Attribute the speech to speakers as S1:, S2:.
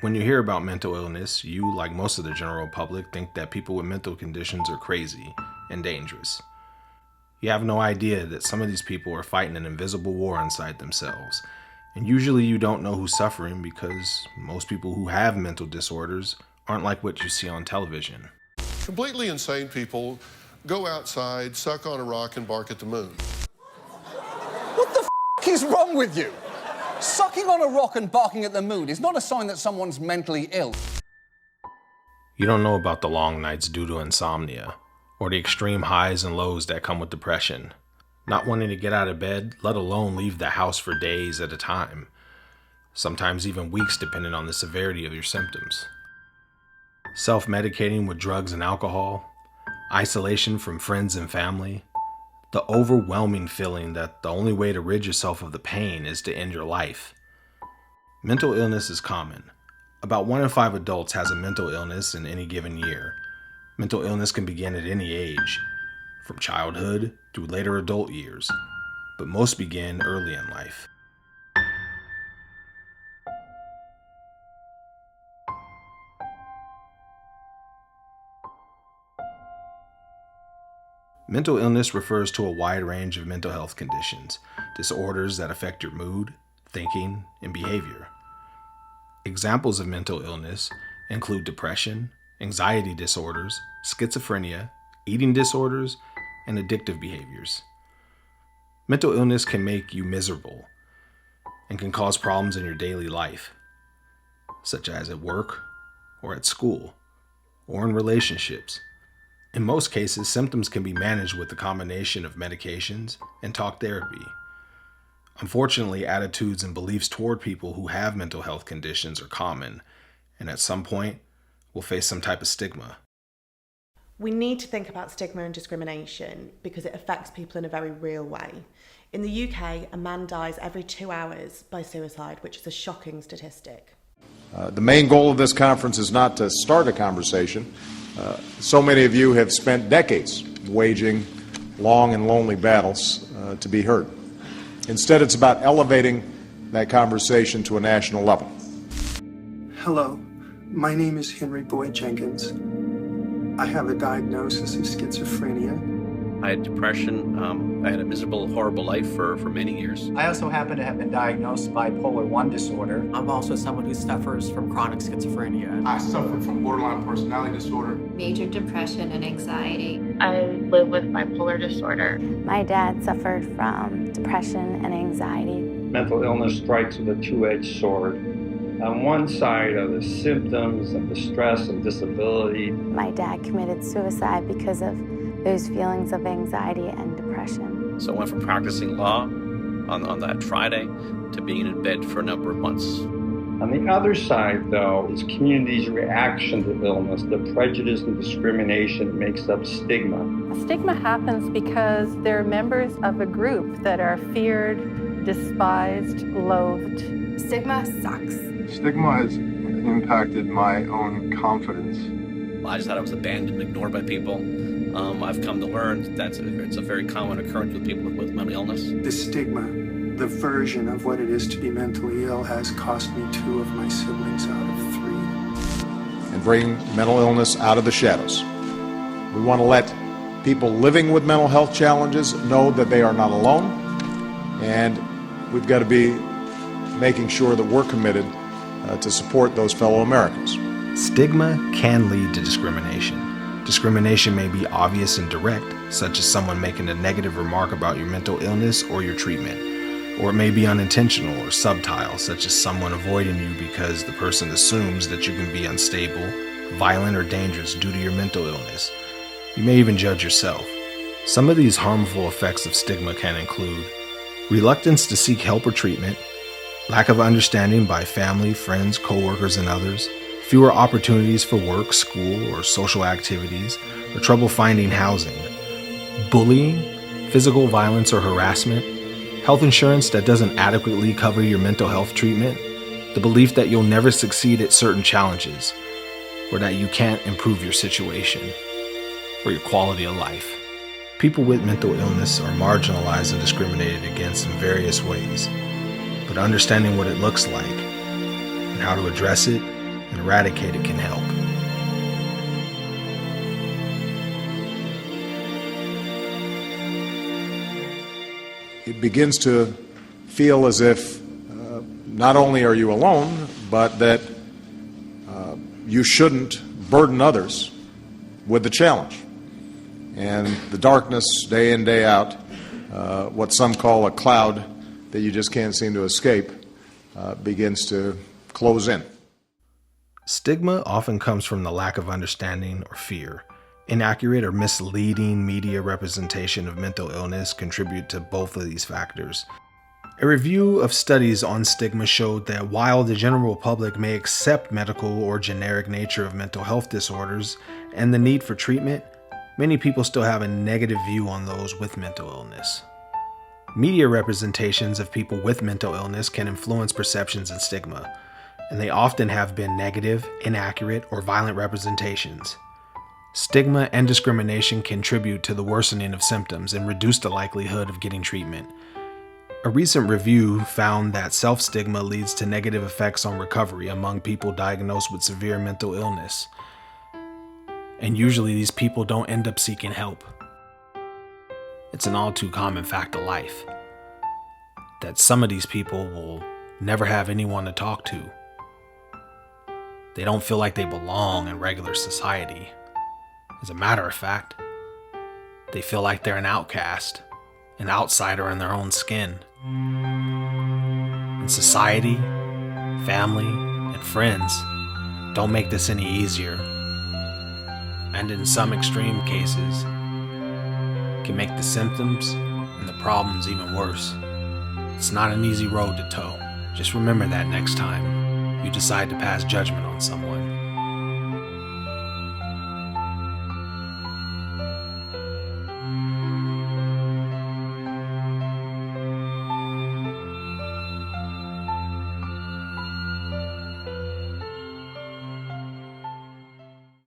S1: When you hear about mental illness, you, like most of the general public, think that people with mental conditions are crazy and dangerous. You have no idea that some of these people are fighting an invisible war inside themselves. And usually you don't know who's suffering because most people who have mental disorders aren't like what you see on television.
S2: Completely insane people go outside, suck on a rock, and bark at the moon.
S3: What the f*** is wrong with you? Sucking on a rock and barking at the moon is not a sign that someone's mentally ill.
S1: You don't know about the long nights due to insomnia, or the extreme highs and lows that come with depression. Not wanting to get out of bed, let alone leave the house for days at a time. Sometimes even weeks depending on the severity of your symptoms. Self-medicating with drugs and alcohol, isolation from friends and family, the overwhelming feeling that the only way to rid yourself of the pain is to end your life. Mental illness is common. About 1 in 5 adults has a mental illness in any given year. Mental illness can begin at any age, from childhood through later adult years, but most begin early in life. Mental illness refers to a wide range of mental health conditions, disorders that affect your mood, thinking, and behavior. Examples of mental illness include depression, anxiety disorders, schizophrenia, eating disorders, and addictive behaviors. Mental illness can make you miserable and can cause problems in your daily life, such as at work or at school or in relationships. In most cases, symptoms can be managed with a combination of medications and talk therapy. Unfortunately, attitudes and beliefs toward people who have mental health conditions are common, and at some point will face some type of stigma.
S4: We need to think about stigma and discrimination because it affects people in a very real way. In the UK, a man dies every 2 hours by suicide, which is a shocking statistic.
S5: The main goal of this conference is not to start a conversation. So many of you have spent decades waging long and lonely battles to be heard. Instead, it's about elevating that conversation to a national level.
S6: Hello, my name is Henry Boyd Jenkins. I have a diagnosis of schizophrenia.
S7: I had depression. I had a miserable, horrible life for many years.
S8: I also happen to have been diagnosed bipolar 1 disorder.
S9: I'm also someone who suffers from chronic schizophrenia.
S10: I suffer from borderline personality disorder.
S11: Major depression and anxiety.
S12: I live with bipolar disorder.
S13: My dad suffered from depression and anxiety.
S14: Mental illness strikes with a two-edged sword. On one side are the symptoms of the stress and disability.
S13: My dad committed suicide because of those feelings of anxiety and depression.
S7: So I went from practicing law on that Friday to being in bed for a number of months.
S14: On the other side, though, is community's reaction to illness, the prejudice and discrimination that makes up stigma.
S15: A stigma happens because they're members of a group that are feared, despised, loathed.
S11: Stigma sucks.
S10: Stigma has impacted my own confidence.
S7: I just thought I was abandoned, ignored by people. I've come to learn that it's a very common occurrence with people with mental illness.
S6: The stigma, the version of what it is to be mentally ill, has cost me 2 of my siblings out of 3.
S5: And bring mental illness out of the shadows. We want to let people living with mental health challenges know that they are not alone, and we've got to be making sure that we're committed to support those fellow Americans.
S1: Stigma can lead to discrimination. Discrimination may be obvious and direct, such as someone making a negative remark about your mental illness or your treatment. Or it may be unintentional or subtle, such as someone avoiding you because the person assumes that you can be unstable, violent, or dangerous due to your mental illness. You may even judge yourself. Some of these harmful effects of stigma can include reluctance to seek help or treatment, lack of understanding by family, friends, coworkers, and others, fewer opportunities for work, school, or social activities, or trouble finding housing, bullying, physical violence or harassment, health insurance that doesn't adequately cover your mental health treatment, the belief that you'll never succeed at certain challenges, or that you can't improve your situation, or your quality of life. People with mental illness are marginalized and discriminated against in various ways, but understanding what it looks like and how to address it and eradicate it can help.
S5: It begins to feel as if not only are you alone, but that you shouldn't burden others with the challenge. And the darkness, day in, day out, what some call a cloud that you just can't seem to escape, begins to close in.
S1: Stigma often comes from the lack of understanding or fear. Inaccurate or misleading media representation of mental illness contribute to both of these factors. A review of studies on stigma showed that while the general public may accept medical or generic nature of mental health disorders and the need for treatment, many people still have a negative view on those with mental illness. Media representations of people with mental illness can influence perceptions and stigma, and they often have been negative, inaccurate, or violent representations. Stigma and discrimination contribute to the worsening of symptoms and reduce the likelihood of getting treatment. A recent review found that self-stigma leads to negative effects on recovery among people diagnosed with severe mental illness. And usually these people don't end up seeking help. It's an all too common fact of life that some of these people will never have anyone to talk to. They don't feel like they belong in regular society. As a matter of fact, they feel like they're an outcast, an outsider in their own skin. And society, family, and friends don't make this any easier, and in some extreme cases, can make the symptoms and the problems even worse. It's not an easy road to toe. Just remember that next time you decide to pass judgment on someone.